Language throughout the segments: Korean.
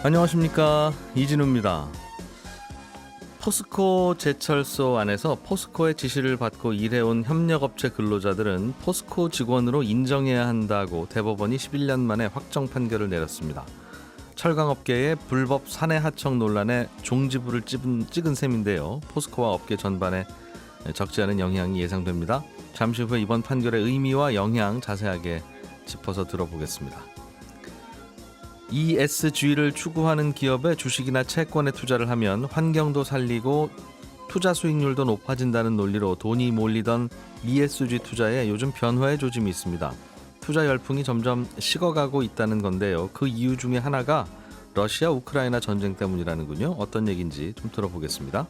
안녕하십니까, 이진우입니다. 포스코 제철소 안에서 포스코의 지시를 받고 일해온 협력업체 근로자들은 포스코 직원으로 인정해야 한다고 대법원이 11년 만에 확정 판결을 내렸습니다. 철강업계의 불법 사내 하청 논란에 종지부를 찍은 셈인데요. 포스코와 업계 전반에 적지 않은 영향이 예상됩니다. 잠시 후에 이번 판결의 의미와 영향 자세하게 짚어서 들어보겠습니다. ESG를 추구하는 기업의 주식이나 채권에 투자를 하면 환경도 살리고 투자 수익률도 높아진다는 논리로 돈이 몰리던 ESG 투자에 요즘 변화의 조짐이 있습니다. 투자 열풍이 점점 식어가고 있다는 건데요. 그 이유 중에 하나가 러시아 우크라이나 전쟁 때문이라는군요. 어떤 얘기인지 좀 들어보겠습니다.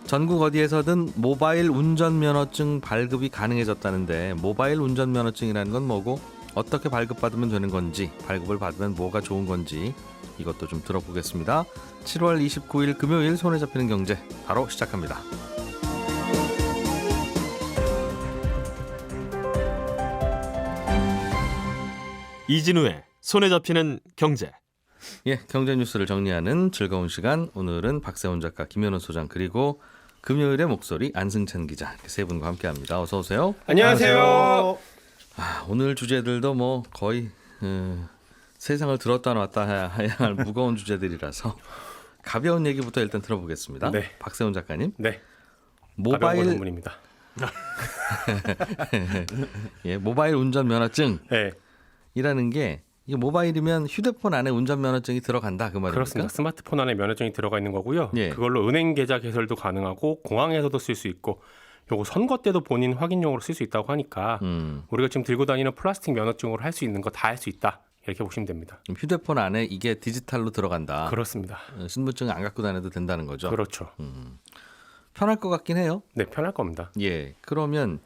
전국 어디에서든 모바일 운전면허증 발급이 가능해졌다는데 모바일 운전면허증이라는 건 뭐고 어떻게 발급받으면 되는 건지, 발급을 받으면 뭐가 좋은 건지 이것도 좀 들어보겠습니다. 7월 29일 금요일 손에 잡히는 경제 바로 시작합니다. 이진우의 손에 잡히는 경제. 예, 경제 뉴스를 정리하는 즐거운 시간. 오늘은 박세훈 작가, 김현우 소장, 그리고 금요일의 목소리 안승찬 기자, 이렇게 세 분과 함께합니다. 어서 오세요. 안녕하세요. 오늘 주제들도 뭐 거의 세상을 들었다 놨다 해야 할 무거운 주제들이라서 가벼운 얘기부터 일단 들어보겠습니다. 네. 박세훈 작가님. 네. 모바일 전문입니다. 예, 모바일 운전면허증이라는 네. 게 이게 모바일이면 휴대폰 안에 운전면허증이 들어간다 그 말입니까? 그렇습니다. 스마트폰 안에 면허증이 들어가 있는 거고요. 예. 그걸로 은행 계좌 개설도 가능하고 공항에서도 쓸 수 있고 요거 선거 때도 본인 확인용으로 쓸 수 있다고 하니까 우리가 지금 들고 다니는 플라스틱 면허증으로 할 수 있는 거 다 할 수 있다. 이렇게 보시면 됩니다. 휴대폰 안에 이게 디지털로 들어간다. 그렇습니다. 신분증 안 갖고 다녀도 된다는 거죠. 그렇죠. 편할 것 같긴 해요. 네, 편할 겁니다. 예, 그러면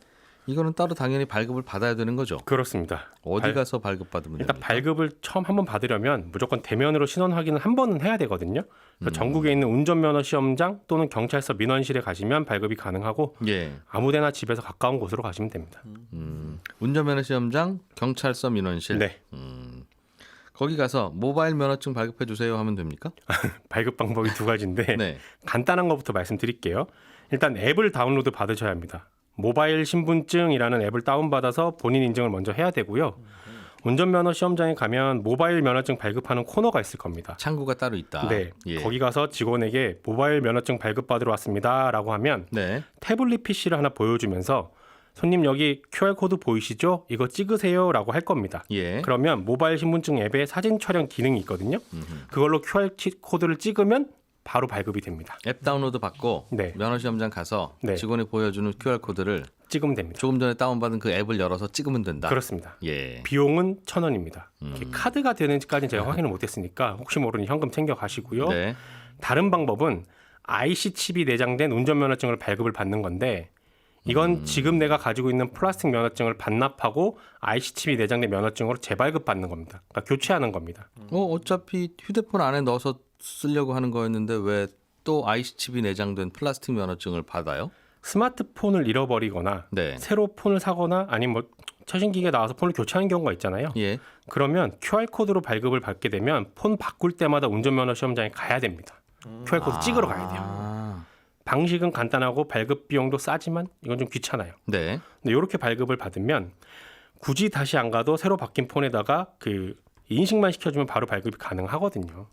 이거는 따로 당연히 발급을 받아야 되는 거죠. 그렇습니다. 어디 가서 발급받으면 일단 됩니까? 발급을 처음 한번 받으려면 무조건 대면으로 신원 확인을 한 번은 해야 되거든요. 그래서 전국에 있는 운전면허 시험장 또는 경찰서 민원실에 가시면 발급이 가능하고 예, 아무데나 집에서 가까운 곳으로 가시면 됩니다. 운전면허 시험장, 경찰서 민원실. 네. 거기 가서 모바일 면허증 발급해 주세요 하면 됩니까? 발급 방법이 두 가지인데 네. 간단한 것부터 말씀드릴게요. 일단 앱을 다운로드 받으셔야 합니다. 모바일 신분증이라는 앱을 다운받아서 본인 인증을 먼저 해야 되고요. 운전면허 시험장에 가면 모바일 면허증 발급하는 코너가 있을 겁니다. 창구가 따로 있다. 네, 예. 거기 가서 직원에게 모바일 면허증 발급받으러 왔습니다라고 하면 네. 태블릿 PC를 하나 보여주면서 손님 여기 QR코드 보이시죠? 이거 찍으세요라고 할 겁니다. 예. 그러면 모바일 신분증 앱에 사진 촬영 기능이 있거든요. 그걸로 QR코드를 찍으면 바로 발급이 됩니다. 앱 다운로드 받고 네. 면허 시험장 가서 네. 직원이 보여주는 QR 코드를 찍으면 됩니다. 조금 전에 다운받은 그 앱을 열어서 찍으면 된다. 그렇습니다. 예. 비용은 1,000원입니다. 카드가 되는지까지는 제가 확인을 못했으니까 혹시 모르니 현금 챙겨 가시고요. 네. 다른 방법은 IC 칩이 내장된 운전면허증을 발급을 받는 건데 이건 지금 내가 가지고 있는 플라스틱 면허증을 반납하고 IC 칩이 내장된 면허증으로 재발급 받는 겁니다. 그러니까 교체하는 겁니다. 어차피 휴대폰 안에 넣어서 쓰려고 하는 거였는데 왜 또 IC 칩이 내장된 플라스틱 면허증을 받아요? 스마트폰을 잃어버리거나 네. 새로 폰을 사거나 아니면 뭐 최신 기기가 나와서 폰을 교체하는 경우가 있잖아요. 예. 그러면 QR코드로 발급을 받게 되면 폰 바꿀 때마다 운전면허 시험장에 가야 됩니다. QR코드 찍으러 가야 돼요. 아. 방식은 간단하고 발급 비용도 싸지만 이건 좀 귀찮아요. 네. 근데 이렇게 발급을 받으면 굳이 다시 안 가도 새로 바뀐 폰에다가 그 인식만 시켜주면 바로 발급이 가능하거든요.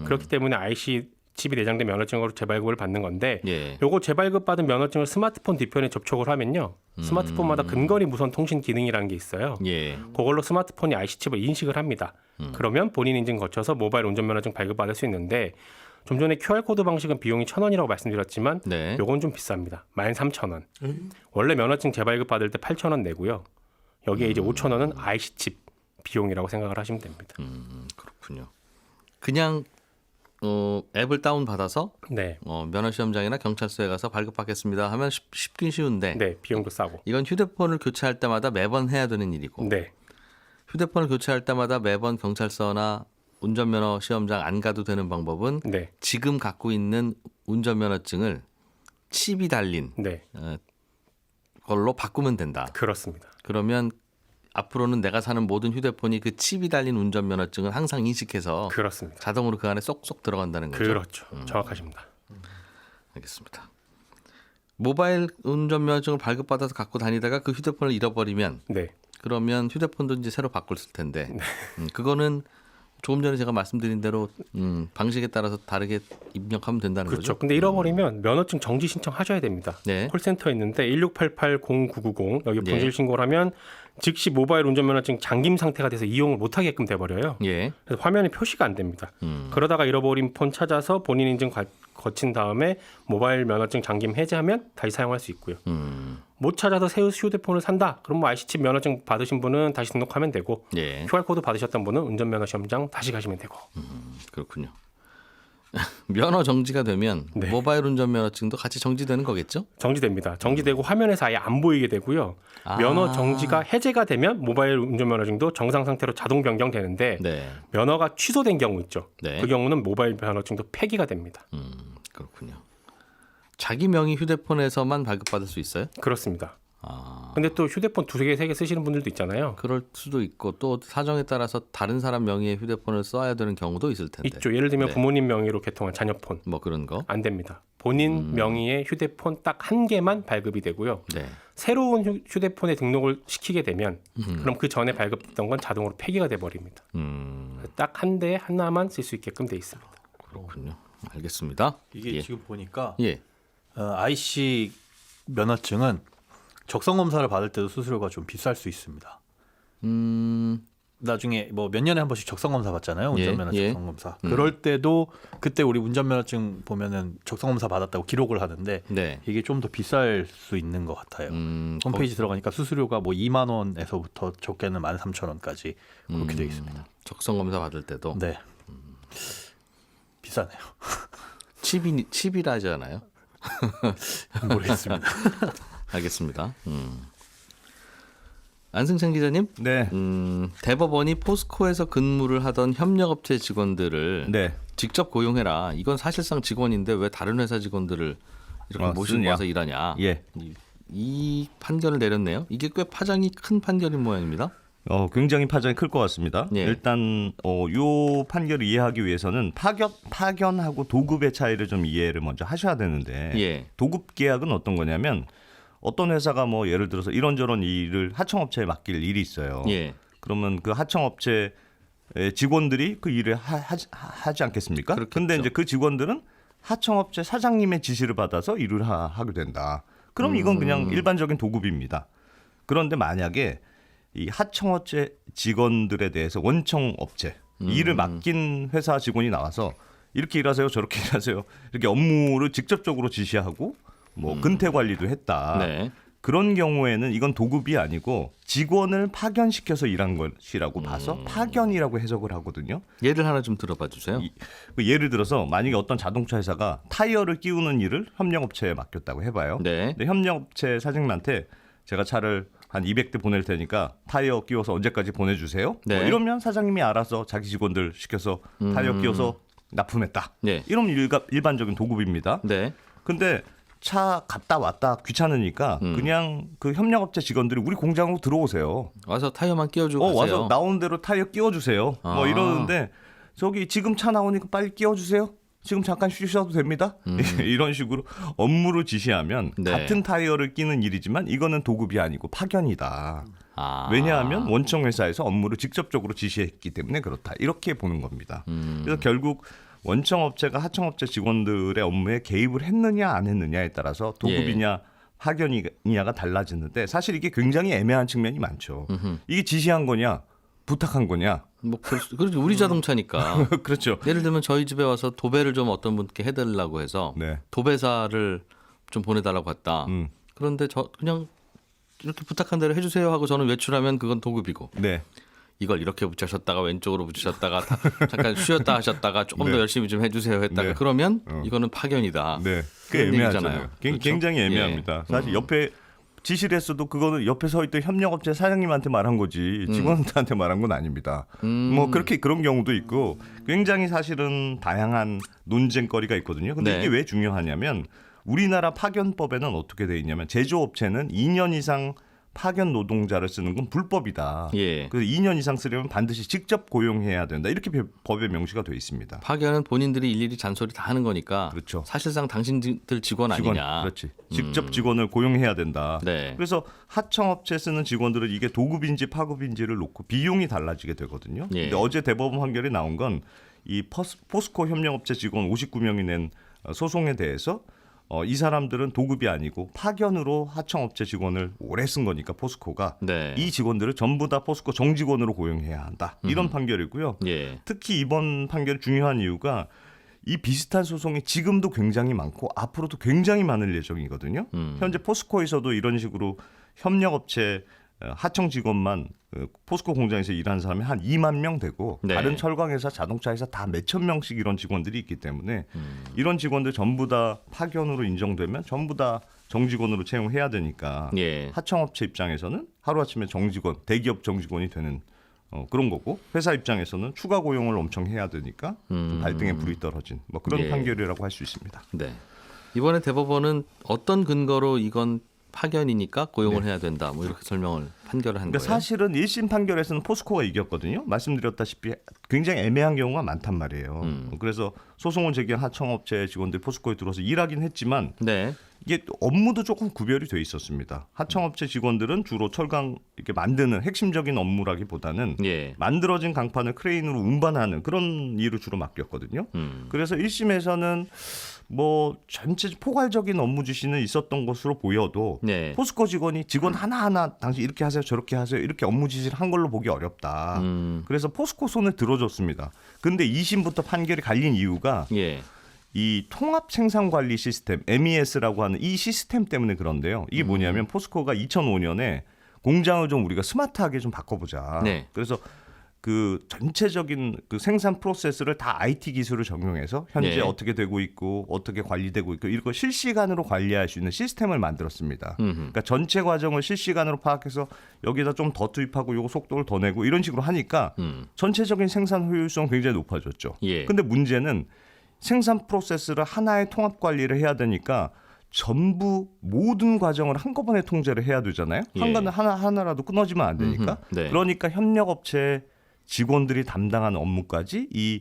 그렇기 때문에 IC 칩이 내장된 면허증으로 재발급을 받는 건데 예. 요거 재발급 받은 면허증을 스마트폰 뒤편에 접촉을 하면요. 스마트폰마다 근거리 무선 통신 기능이라는 게 있어요. 예. 그걸로 스마트폰이 IC 칩을 인식을 합니다. 그러면 본인 인증 거쳐서 모바일 운전면허증 발급받을 수 있는데 좀 전에 QR코드 방식은 비용이 1,000원이라고 말씀드렸지만 네. 요건 좀 비쌉니다. 13,000원. 원래 면허증 재발급 받을 때 8,000원 내고요. 여기에 이제 5,000원은 IC 칩 비용이라고 생각을 하시면 됩니다. 그렇군요. 그냥 앱을 다운 받아서 네. 면허 시험장이나 경찰서에 가서 발급받겠습니다 하면 쉽긴 쉬운데 네, 비용도 싸고. 이건 휴대폰을 교체할 때마다 매번 해야 되는 일이고 네. 휴대폰을 교체할 때마다 매번 경찰서나 운전면허 시험장 안 가도 되는 방법은 네. 지금 갖고 있는 운전면허증을 칩이 달린 네. 걸로 바꾸면 된다. 그렇습니다. 그러면 앞으로는 내가 사는 모든 휴대폰이 그 칩이 달린 운전면허증을 항상 인식해서 그렇습니다. 자동으로 그 안에 쏙쏙 들어간다는 거죠. 그렇죠. 정확하십니다. 알겠습니다. 모바일 운전면허증을 발급받아서 갖고 다니다가 그 휴대폰을 잃어버리면 네. 그러면 휴대폰도 이제 새로 바꿀 텐데 그거는 조금 전에 제가 말씀드린 대로 방식에 따라서 다르게 입력하면 된다는 그렇죠. 거죠. 근데 잃어버리면 면허증 정지 신청하셔야 됩니다. 네. 콜센터 있는데 1688-0990 여기 네. 본실 신고를 하면 즉시 모바일 운전면허증 잠김 상태가 돼서 이용을 못하게끔 돼버려요. 예. 그래서 화면에 표시가 안 됩니다. 그러다가 잃어버린 폰 찾아서 본인 인증 거친 다음에 모바일 면허증 잠김 해제하면 다시 사용할 수 있고요. 못 찾아서 새 휴대폰을 산다. 그럼 뭐 IC칩 면허증 받으신 분은 다시 등록하면 되고 예. QR코드 받으셨던 분은 운전면허 시험장 다시 가시면 되고. 그렇군요. 면허 정지가 되면 네. 모바일 운전면허증도 같이 정지되는 거겠죠? 정지됩니다. 정지되고 화면에서 아예 안 보이게 되고요. 아. 면허 정지가 해제가 되면 모바일 운전면허증도 정상 상태로 자동 변경되는데 네. 면허가 취소된 경우 있죠. 네. 그 경우는 모바일 면허증도 폐기가 됩니다. 그렇군요. 자기 명의 휴대폰에서만 발급받을 수 있어요? 그렇습니다. 아, 근데 또 휴대폰 2개, 3개 쓰시는 분들도 있잖아요. 그럴 수도 있고 또 사정에 따라서 다른 사람 명의의 휴대폰을 써야 되는 경우도 있을 텐데. 있죠. 예를 들면 네. 부모님 명의로 개통한 자녀폰. 뭐 그런 거. 안 됩니다. 본인 명의의 휴대폰 딱 한 개만 발급이 되고요. 네. 새로운 휴대폰에 등록을 시키게 되면 그럼 그 전에 발급했던 건 자동으로 폐기가 돼버립니다. 딱 한 대에 하나만 쓸 수 있게끔 돼 있습니다. 그렇군요. 알겠습니다. 이게 예. 지금 보니까 예. IC 면허증은 적성 검사를 받을 때도 수수료가 좀 비쌀 수 있습니다. 나중에 뭐 몇 년에 한 번씩 적성 검사 받잖아요. 예, 운전면허 예. 적성 검사. 그럴 때도 그때 우리 운전면허증 보면은 적성 검사 받았다고 기록을 하는데 네. 이게 좀 더 비쌀 수 있는 것 같아요. 홈페이지 들어가니까 수수료가 뭐 2만 원에서부터 적게는 13,000원까지 그렇게 돼 있습니다. 적성 검사 받을 때도 네. 비싸네요. 칩이라 하잖아요. 모르겠습니다. 알겠습니다. 안승찬 기자님, 네. 대법원이 포스코에서 근무를 하던 협력업체 직원들을 네. 직접 고용해라. 이건 사실상 직원인데 왜 다른 회사 직원들을 이렇게 모시고 쓰냐. 와서 일하냐. 예. 이 판결을 내렸네요. 이게 꽤 파장이 큰 판결인 모양입니다. 굉장히 파장이 클 것 같습니다. 예. 일단 요 판결을 이해하기 위해서는 파견하고 도급의 차이를 좀 이해를 먼저 하셔야 되는데 예. 도급 계약은 어떤 거냐면 어떤 회사가 뭐 예를 들어서 이런저런 일을 하청업체에 맡길 일이 있어요. 예. 그러면 그 하청업체 직원들이 그 일을 하지 않겠습니까? 그렇겠죠. 근데 이제 그 직원들은 하청업체 사장님의 지시를 받아서 일을 하게 된다. 그럼 이건 그냥 일반적인 도급입니다. 그런데 만약에 이 하청업체 직원들에 대해서 원청업체 일을 맡긴 회사 직원이 나와서 이렇게 일하세요, 저렇게 일하세요, 이렇게 업무를 직접적으로 지시하고 뭐 근태 관리도 했다. 네. 그런 경우에는 이건 도급이 아니고 직원을 파견시켜서 일한 것이라고 봐서 파견이라고 해석을 하거든요. 예를 하나 좀 들어봐 주세요. 예를 들어서 만약에 어떤 자동차 회사가 타이어를 끼우는 일을 협력업체에 맡겼다고 해봐요. 네. 근데 협력업체 사장님한테 제가 차를 한 200대 보낼 테니까 타이어 끼워서 언제까지 보내주세요. 네. 뭐 이러면 사장님이 알아서 자기 직원들 시켜서 타이어 끼워서 납품했다. 네. 이러면 일반적인 도급입니다. 네. 근데 차 갔다 왔다 귀찮으니까 그냥 그 협력업체 직원들이 우리 공장으로 들어오세요. 와서 타이어만 끼워주고 가세요. 와서 나오는 대로 타이어 끼워주세요. 아. 뭐 이러는데 저기 지금 차 나오니까 빨리 끼워주세요. 지금 잠깐 쉬셔도 됩니다. 이런 식으로 업무를 지시하면 네. 같은 타이어를 끼는 일이지만 이거는 도급이 아니고 파견이다. 아. 왜냐하면 원청 회사에서 업무를 직접적으로 지시했기 때문에 그렇다. 이렇게 보는 겁니다. 그래서 결국 원청업체가 하청업체 직원들의 업무에 개입을 했느냐 안 했느냐에 따라서 도급이냐 파견이냐가 달라지는데 사실 이게 굉장히 애매한 측면이 많죠. 이게 지시한 거냐 부탁한 거냐. 뭐 그렇죠. 우리 자동차니까. 그렇죠. 예를 들면 저희 집에 와서 도배를 좀 어떤 분께 해달라고 해서 네. 도배사를 좀 보내달라고 했다. 그런데 저 그냥 이렇게 부탁한 대로 해주세요 하고 저는 외출하면 그건 도급이고. 네. 이걸 이렇게 붙이셨다가 왼쪽으로 붙이셨다가 잠깐 쉬었다 하셨다가 조금 더 네. 열심히 좀 해주세요 했다가 네. 그러면 이거는 파견이다. 네. 그런 꽤 애매하잖아요. 얘기잖아요. 그렇죠? 굉장히 애매합니다. 사실 옆에 지시를 했어도 그거는 옆에 서 있던 협력업체 사장님한테 말한 거지 직원들한테 말한 건 아닙니다. 뭐 그렇게 그런 경우도 있고 굉장히 사실은 다양한 논쟁거리가 있거든요. 근데 네. 이게 왜 중요하냐면 우리나라 파견법에는 어떻게 돼 있냐면 제조업체는 2년 이상 파견 노동자를 쓰는 건 불법이다. 예. 그래서 2년 이상 쓰려면 반드시 직접 고용해야 된다. 이렇게 법에 명시가 돼 있습니다. 파견은 본인들이 일일이 잔소리 다 하는 거니까 그렇죠. 사실상 당신들 직원 아니냐. 그렇지. 직접 직원을 고용해야 된다. 네. 그래서 하청업체 쓰는 직원들은 이게 도급인지 파급인지를 놓고 비용이 달라지게 되거든요. 예. 근데 어제 대법원 판결이 나온 건 이 포스코 협력업체 직원 59명이 낸 소송에 대해서 이 사람들은 도급이 아니고 파견으로 하청업체 직원을 오래 쓴 거니까 포스코가 네. 이 직원들을 전부 다 포스코 정직원으로 고용해야 한다. 이런 판결이고요. 예. 특히 이번 판결이 중요한 이유가 이 비슷한 소송이 지금도 굉장히 많고 앞으로도 굉장히 많을 예정이거든요. 현재 포스코에서도 이런 식으로 협력업체 하청 직원만 포스코 공장에서 일하는 사람이 한 2만 명 되고 네. 다른 철강회사, 자동차회사 다 몇천 명씩 이런 직원들이 있기 때문에 이런 직원들 전부 다 파견으로 인정되면 전부 다 정직원으로 채용해야 되니까 예. 하청업체 입장에서는 하루아침에 정직원, 대기업 정직원이 되는 그런 거고 회사 입장에서는 추가 고용을 엄청 해야 되니까 좀 발등에 불이 떨어진 뭐 그런 예. 판결이라고 할 수 있습니다. 네. 이번에 대법원은 어떤 근거로 이건 파견이니까 고용을 해야 된다. 뭐 이렇게 설명을 판결을 한 그러니까 거예요. 사실은 1심 판결에서는 포스코가 이겼거든요. 말씀드렸다시피 굉장히 애매한 경우가 많단 말이에요. 그래서 소송을 제기한 하청업체 직원들이 포스코에 들어서 일하긴 했지만 네. 이게 업무도 조금 구별이 돼 있었습니다. 하청업체 직원들은 주로 철강 이렇게 만드는 핵심적인 업무라기보다는 예. 만들어진 강판을 크레인으로 운반하는 그런 일을 주로 맡겼거든요. 그래서 1심에서는 뭐 전체 포괄적인 업무 지시는 있었던 것으로 보여도 네. 포스코 직원이 직원 하나하나 당신 이렇게 하세요 저렇게 하세요 이렇게 업무 지시를 한 걸로 보기 어렵다. 그래서 포스코 손을 들어줬습니다. 근데 2심부터 판결이 갈린 이유가 예. 이 통합 생산 관리 시스템 MES라고 하는 이 시스템 때문에 그런데요. 이게 뭐냐면 포스코가 2005년에 공장을 좀 우리가 스마트하게 좀 바꿔보자. 네. 그래서 그 전체적인 그 생산 프로세스를 다 IT 기술을 적용해서 현재 네. 어떻게 되고 있고 어떻게 관리되고 있고 이걸 실시간으로 관리할 수 있는 시스템을 만들었습니다. 그러니까 전체 과정을 실시간으로 파악해서 여기다 좀 더 투입하고 요거 속도를 더 내고 이런 식으로 하니까 전체적인 생산 효율성 굉장히 높아졌죠. 예. 근데 문제는 생산 프로세스를 하나의 통합 관리를 해야 되니까 전부 모든 과정을 한꺼번에 통제를 해야 되잖아요. 예. 하나라도 끊어지면 안 되니까. 네. 그러니까 협력업체 직원들이 담당하는 업무까지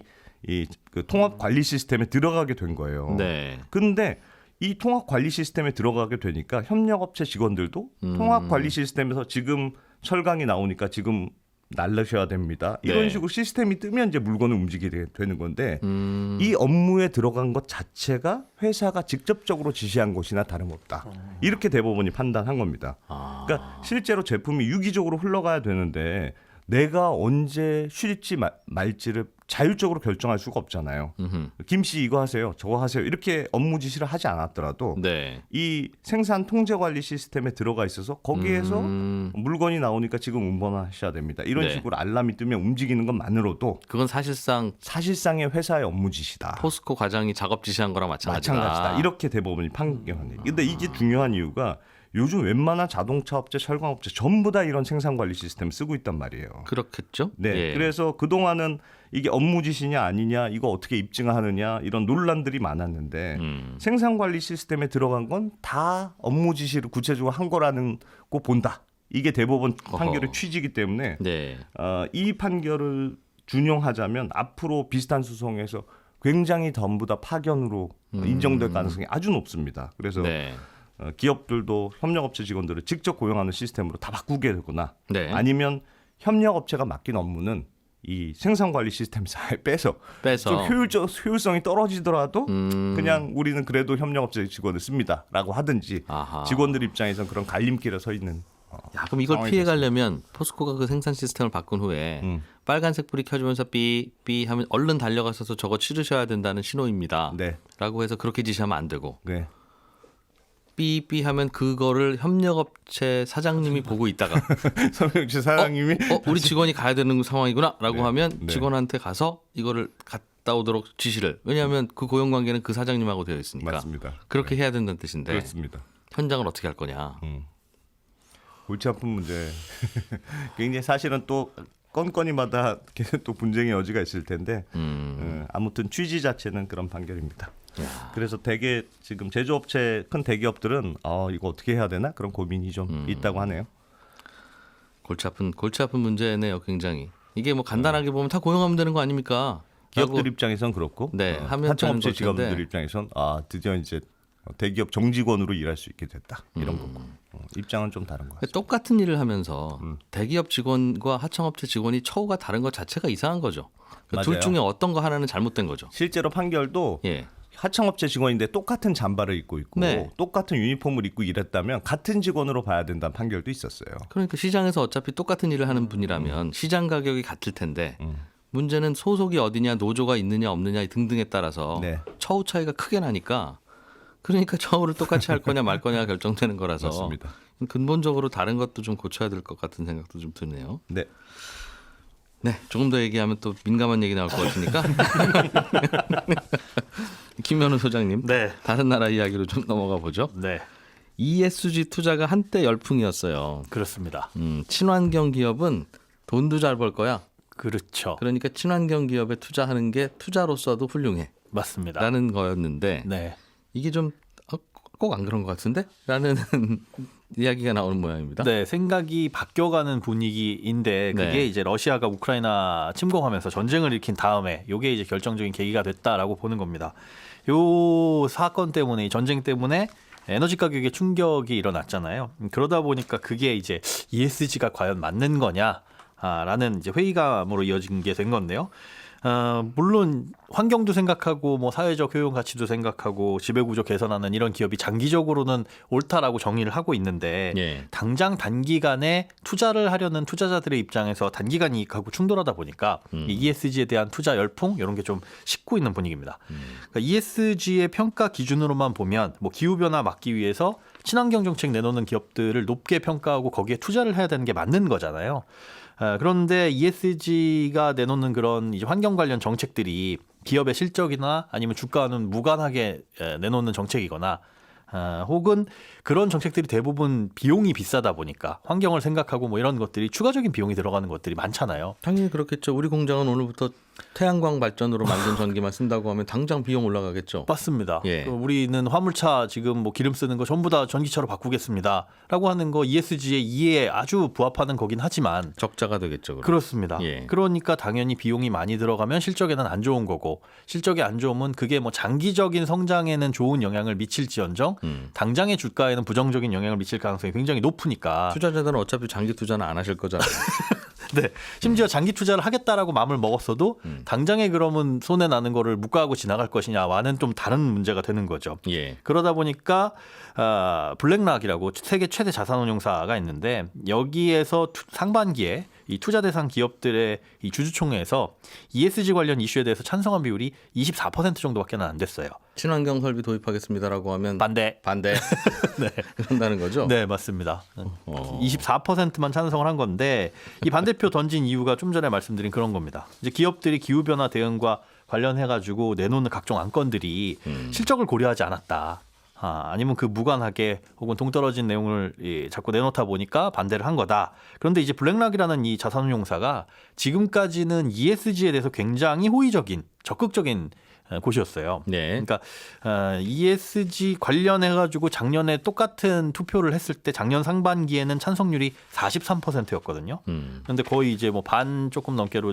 그 통합 관리 시스템에 들어가게 된 거예요. 네. 근데 이 통합 관리 시스템에 들어가게 되니까 협력업체 직원들도 통합 관리 시스템에서 지금 철강이 나오니까 지금 날르셔야 됩니다. 이런 네. 식으로 시스템이 뜨면 이제 물건을 움직이게 되는 건데 이 업무에 들어간 것 자체가 회사가 직접적으로 지시한 것이나 다름없다. 이렇게 대법원이 판단한 겁니다. 그러니까 실제로 제품이 유기적으로 흘러가야 되는데 내가 언제 쉴지 말지를 자율적으로 결정할 수가 없잖아요. 김 씨 이거 하세요, 저거 하세요 이렇게 업무 지시를 하지 않았더라도 네. 이 생산 통제 관리 시스템에 들어가 있어서 거기에서 물건이 나오니까 지금 운반하셔야 됩니다. 이런 네. 식으로 알람이 뜨면 움직이는 것만으로도 그건 사실상 사실상의 회사의 업무 지시다. 포스코 과장이 작업 지시한 거랑 마찬가지다. 이렇게 대법원이 판결하네. 근데 이게 중요한 이유가 요즘 웬만한 자동차 업체, 철강업체 전부 다 이런 생산 관리 시스템 쓰고 있단 말이에요. 그렇겠죠. 네. 예. 그래서 그동안은 이게 업무 지시냐 아니냐 이거 어떻게 입증하느냐 이런 논란들이 많았는데 생산 관리 시스템에 들어간 건 다 업무 지시를 구체적으로 한 거라는 거 본다. 이게 대법원 판결의 어허. 취지이기 때문에 네. 이 판결을 준용하자면 앞으로 비슷한 소송에서 굉장히 전부 다 파견으로 인정될 가능성이 아주 높습니다. 그래서 네. 기업들도 협력업체 직원들을 직접 고용하는 시스템으로 다 바꾸게 되거나 네. 아니면 협력업체가 맡긴 업무는 이 생산관리 시스템에서 빼서 좀 효율성이 떨어지더라도 그냥 우리는 그래도 협력업체 직원을 씁니다라고 하든지 아하. 직원들 입장에서는 그런 갈림길에 서 있는 야, 그럼 이걸 상황이 피해 가려면 포스코가 그 생산 시스템을 바꾼 후에 빨간색 불이 켜지면서 삐삐 하면 얼른 달려가서 저거 치르셔야 된다는 신호입니다. 네. 라고 해서 그렇게 지시하면 안 되고 네. 삐삐 하면 그거를 협력업체 사장님이 보고 있다가 서명치 사장님이 우리 직원이 가야 되는 상황이구나 라고 네. 하면 네. 직원한테 가서 이거를 갔다 오도록 지시를 왜냐하면 그 고용관계는 그 사장님하고 되어 있으니까 맞습니다. 그렇게 해야 된다는 뜻인데 그렇습니다. 현장을 어떻게 할 거냐. 골치 아픈 문제. 굉장히 사실은 또 건건이마다 계속 또 분쟁의 여지가 있을 텐데 아무튼 취지 자체는 그런 판결입니다. 야. 그래서 대개 지금 제조업체 큰 대기업들은 이거 어떻게 해야 되나 그런 고민이 좀 있다고 하네요. 골치 아픈 문제네요, 굉장히. 이게 뭐 간단하게 보면 다 고용하면 되는 거 아닙니까? 기업들 라고- 입장에선 그렇고 네, 하면 하청업체 되는 직원들 것인데. 입장에선 드디어 이제 대기업 정직원으로 일할 수 있게 됐다 이런 거고 입장은 좀 다른 것 같습니다. 똑같은 일을 하면서 대기업 직원과 하청업체 직원이 처우가 다른 것 자체가 이상한 거죠. 그러니까 둘 맞아요. 중에 어떤 거 하나는 잘못된 거죠. 실제로 판결도 예. 하청업체 직원인데 똑같은 잠바를 입고 있고 네. 똑같은 유니폼을 입고 일했다면 같은 직원으로 봐야 된다는 판결도 있었어요. 그러니까 시장에서 어차피 똑같은 일을 하는 분이라면 시장 가격이 같을 텐데 문제는 소속이 어디냐, 노조가 있느냐 없느냐 등등에 따라서 네. 처우 차이가 크게 나니까 그러니까 처우를 똑같이 할 거냐 말 거냐가 결정되는 거라서 맞습니다. 근본적으로 다른 것도 좀 고쳐야 될 것 같은 생각도 좀 드네요. 네. 네, 조금 더 얘기하면 또 민감한 얘기 나올 것 같으니까 김현우 소장님, 네. 다른 나라 이야기로 좀 넘어가 보죠. 네. ESG 투자가 한때 열풍이었어요. 그렇습니다. 친환경 기업은 돈도 잘 벌 거야. 그렇죠. 그러니까 친환경 기업에 투자하는 게 투자로서도 훌륭해. 맞습니다. 라는 거였는데 네. 이게 좀 꼭 안 그런 것 같은데? 라는 이야기가 나오는 모양입니다. 네, 생각이 바뀌어가는 분위기인데 그게 네. 이제 러시아가 우크라이나 침공하면서 전쟁을 일으킨 다음에 이게 이제 결정적인 계기가 됐다라고 보는 겁니다. 요 사건 때문에, 이 전쟁 때문에 에너지 가격에 충격이 일어났잖아요. 그러다 보니까 그게 이제 ESG가 과연 맞는 거냐라는 이제 회의감으로 이어진 게 된 건데요. 물론 환경도 생각하고 뭐 사회적 효용 가치도 생각하고 지배구조 개선하는 이런 기업이 장기적으로는 옳다라고 정의를 하고 있는데 예. 당장 단기간에 투자를 하려는 투자자들의 입장에서 단기간 이익하고 충돌하다 보니까 이 ESG에 대한 투자 열풍 이런 게 좀 식고 있는 분위기입니다. 그러니까 ESG의 평가 기준으로만 보면 뭐 기후 변화 막기 위해서 친환경 정책 내놓는 기업들을 높게 평가하고 거기에 투자를 해야 되는 게 맞는 거잖아요. 그런데 ESG가 내놓는 그런 이제 환경 관련 정책들이 기업의 실적이나 아니면 주가와는 무관하게 내놓는 정책이거나 혹은 그런 정책들이 대부분 비용이 비싸다 보니까 환경을 생각하고 뭐 이런 것들이 추가적인 비용이 들어가는 것들이 많잖아요. 당연히 그렇겠죠. 우리 공장은 오늘부터 태양광 발전으로 만든 전기만 쓴다고 하면 당장 비용 올라가겠죠. 맞습니다. 예. 우리는 화물차 지금 뭐 기름 쓰는 거 전부 다 전기차로 바꾸겠습니다라고 하는 거 ESG의 이해에 아주 부합하는 거긴 하지만 적자가 되겠죠. 그럼. 그렇습니다. 예. 그러니까 당연히 비용이 많이 들어가면 실적에는 안 좋은 거고 실적이 안 좋으면 그게 뭐 장기적인 성장에는 좋은 영향을 미칠지언정 당장의 주가에는 부정적인 영향을 미칠 가능성이 굉장히 높으니까 투자자들은 어차피 장기 투자는 안 하실 거잖아요. 네. 심지어 장기 투자를 하겠다라고 마음을 먹었어도 당장에 그러면 손해 나는 거를 묵과하고 지나갈 것이냐와는 좀 다른 문제가 되는 거죠. 예. 그러다 보니까 블랙락이라고 세계 최대 자산운용사가 있는데 여기에서 상반기에 이 투자 대상 기업들의 이 주주총회에서 ESG 관련 이슈에 대해서 찬성한 비율이 24% 정도밖에 안 됐어요. 친환경 설비 도입하겠습니다라고 하면 반대. 네. 그런다는 거죠. 네, 맞습니다. 24%만 찬성을 한 건데 이 반대표 던진 이유가 좀 전에 말씀드린 그런 겁니다. 이제 기업들이 기후 변화 대응과 관련해 가지고 내놓는 각종 안건들이 실적을 고려하지 않았다. 아니면 그 무관하게 혹은 동떨어진 내용을 자꾸 내놓다 보니까 반대를 한 거다. 그런데 이제 블랙락이라는 이 자산운용사가 지금까지는 ESG에 대해서 굉장히 호의적인, 적극적인 곳이었어요. 네. 그러니까 ESG 관련해 가지고 작년에 똑같은 투표를 했을 때 작년 상반기에는 찬성률이 43%였거든요. 그런데 거의 이제 뭐 반 조금 넘게로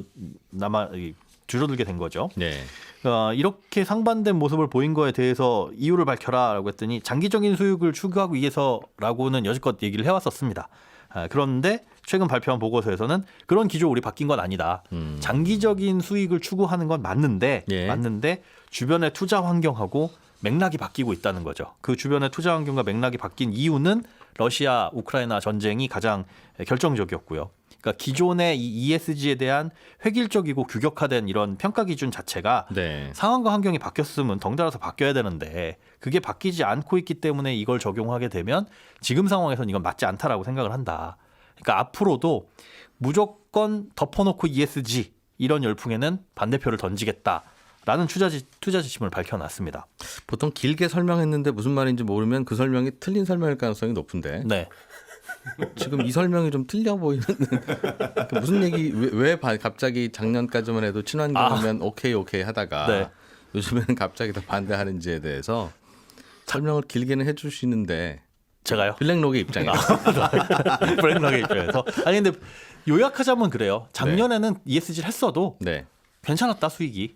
줄어들게 된 거죠. 네. 이렇게 상반된 모습을 보인 거에 대해서 이유를 밝혀라라고 했더니 장기적인 수익을 추구하기 위해서라고는 여지껏 얘기를 해왔었습니다. 그런데 최근 발표한 보고서에서는 그런 기조 우리 바뀐 건 아니다. 장기적인 수익을 추구하는 건 맞는데 주변의 투자 환경하고 맥락이 바뀌고 있다는 거죠. 그 주변의 투자 환경과 맥락이 바뀐 이유는 러시아 우크라이나 전쟁이 가장 결정적이었고요. 그러니까 기존의 이 ESG에 대한 획일적이고 규격화된 이런 평가 기준 자체가 상황과 환경이 바뀌었으면 덩달아서 바뀌어야 되는데 그게 바뀌지 않고 있기 때문에 이걸 적용하게 되면 지금 상황에서는 이건 맞지 않다라고 생각을 한다. 그러니까 앞으로도 무조건 덮어놓고 ESG 이런 열풍에는 반대표를 던지겠다라는 투자 지침을 밝혀놨습니다. 보통 길게 설명했는데 무슨 말인지 모르면 그 설명이 틀린 설명일 가능성이 높은데 네. 지금 이 설명이 좀 틀려 보이는 무슨 얘기 왜 갑자기 작년까지만 해도 친환경이면 오케이 하다가 요즘에는 갑자기 다 반대하는지에 대해서 설명을 길게는 해주시는데 제가요? 블랙록의 입장에서. 브랜드의 입장에서. 아니 근데 요약하자면 그래요. 작년에는 ESG를 했어도 네. 괜찮았다 수익이.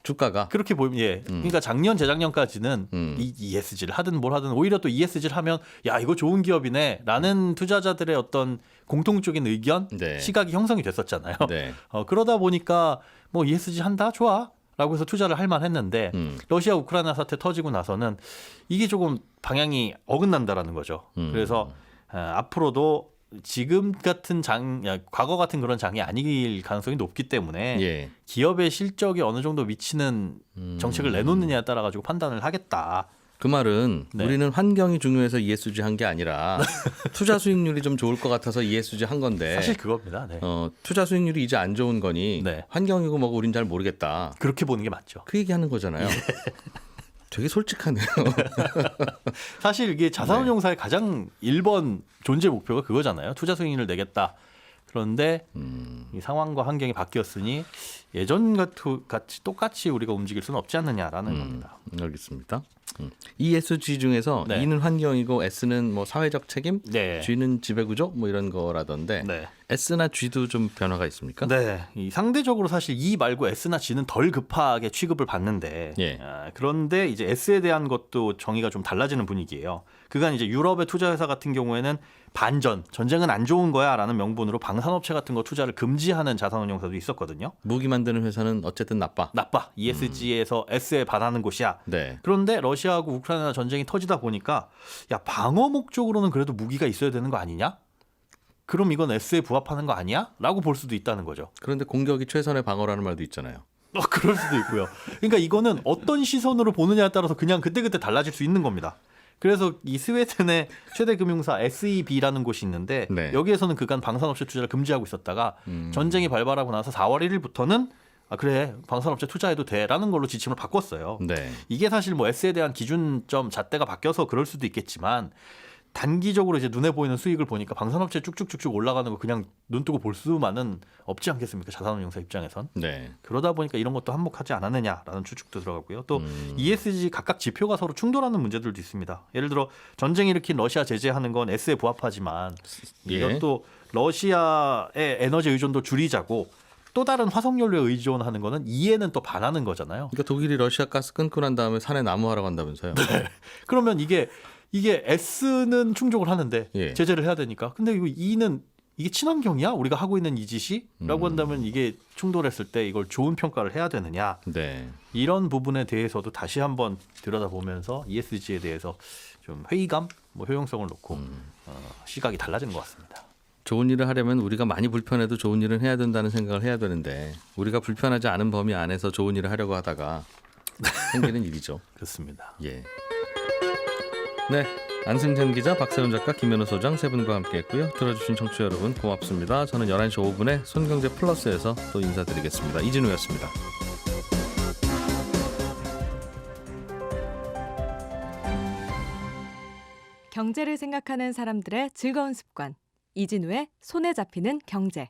주가가. 그렇게 보면 예. 그러니까 작년 재작년까지는 이 ESG를 하든 뭘 하든 오히려 또 ESG를 하면 야 이거 좋은 기업이네라는 투자자들의 어떤 공통적인 의견, 네. 시각이 형성이 됐었잖아요. 네. 그러다 보니까 뭐 ESG 한다 좋아. 라고 해서 투자를 할 만했는데 러시아 우크라이나 사태 터지고 나서는 이게 조금 방향이 어긋난다라는 거죠. 그래서 앞으로도 지금 같은 과거 같은 그런 장이 아닐 가능성이 높기 때문에 예. 기업의 실적이 어느 정도 미치는 정책을 내놓느냐에 따라 가지고 판단을 하겠다. 그 말은 네. 우리는 환경이 중요해서 ESG 한 게 아니라 투자 수익률이 좀 좋을 것 같아서 ESG 한 건데 사실 그겁니다. 네. 투자 수익률이 이제 안 좋은 거니 네. 환경이고 뭐고 우린 잘 모르겠다. 그렇게 보는 게 맞죠. 그 얘기하는 거잖아요. 되게 솔직하네요. 사실 이게 자산운용사의 가장 1번 존재 목표가 그거잖아요. 투자 수익률을 내겠다. 그런데 이 상황과 환경이 바뀌었으니 예전 같이 똑같이 우리가 움직일 수는 없지 않느냐라는 겁니다. 알겠습니다. ESG 중에서 네. E는 환경이고 S는 뭐 사회적 책임, 네. G는 지배구조 뭐 이런 거라던데 네. S나 G도 좀 변화가 있습니까? 네, 이 상대적으로 사실 E 말고 S나 G는 덜 급하게 취급을 받는데 예. 그런데 이제 S에 대한 것도 정의가 좀 달라지는 분위기예요. 그간 이제 유럽의 투자회사 같은 경우에는 전쟁은 안 좋은 거야라는 명분으로 방산업체 같은 거 투자를 금지하는 자산운용사도 있었거든요. 무기 만드는 회사는 어쨌든 나빠. ESG에서 S에 반하는 곳이야. 네. 그런데 러시아하고 우크라이나 전쟁이 터지다 보니까 야 방어 목적으로는 그래도 무기가 있어야 되는 거 아니냐? 그럼 이건 S에 부합하는 거 아니야? 라고 볼 수도 있다는 거죠. 그런데 공격이 최선의 방어라는 말도 있잖아요. 그럴 수도 있고요. 그러니까 이거는 어떤 시선으로 보느냐에 따라서 그냥 그때그때 달라질 수 있는 겁니다. 그래서 이 스웨덴의 최대 금융사 SEB라는 곳이 있는데 네. 여기에서는 그간 방산업체 투자를 금지하고 있었다가 전쟁이 발발하고 나서 4월 1일부터는 그래 방산업체 투자해도 돼라는 걸로 지침을 바꿨어요. 네. 이게 사실 뭐 S에 대한 기준점 잣대가 바뀌어서 그럴 수도 있겠지만 단기적으로 이제 눈에 보이는 수익을 보니까 방산업체 쭉쭉쭉쭉 올라가는 거 그냥 눈 뜨고 볼 수만은 없지 않겠습니까? 자산운용사 입장에선. 네. 그러다 보니까 이런 것도 한몫하지 않았느냐라는 추측도 들어가고요. 또 ESG 각각 지표가 서로 충돌하는 문제들도 있습니다. 예를 들어 전쟁 일으킨 러시아 제재하는 건 S에 부합하지만 예. 이것도 러시아의 에너지 의존도 줄이자고 또 다른 화석연료에 의존하는 거는 E에는 또 반하는 거잖아요. 그러니까 독일이 러시아 가스 끊고 난 다음에 산에 나무하러 간다면서요. 그러면 이게 S는 충족을 하는데 예. 제재를 해야 되니까. 근데 이거 E는 이게 친환경이야? 우리가 하고 있는 이 짓이? 라고 한다면 이게 충돌했을 때 이걸 좋은 평가를 해야 되느냐? 네. 이런 부분에 대해서도 다시 한번 들여다보면서 ESG에 대해서 좀 회의감, 뭐 효용성을 놓고 시각이 달라지는 것 같습니다. 좋은 일을 하려면 우리가 많이 불편해도 좋은 일은 해야 된다는 생각을 해야 되는데 우리가 불편하지 않은 범위 안에서 좋은 일을 하려고 하다가 생기는 일이죠. 그렇습니다. 예. 네. 안승찬 기자, 박세훈 작가, 김현우 소장 세 분과 함께했고요. 들어주신 청취자 여러분 고맙습니다. 저는 11시 5분에 손경제 플러스에서 또 인사드리겠습니다. 이진우였습니다. 경제를 생각하는 사람들의 즐거운 습관. 이진우의 손에 잡히는 경제.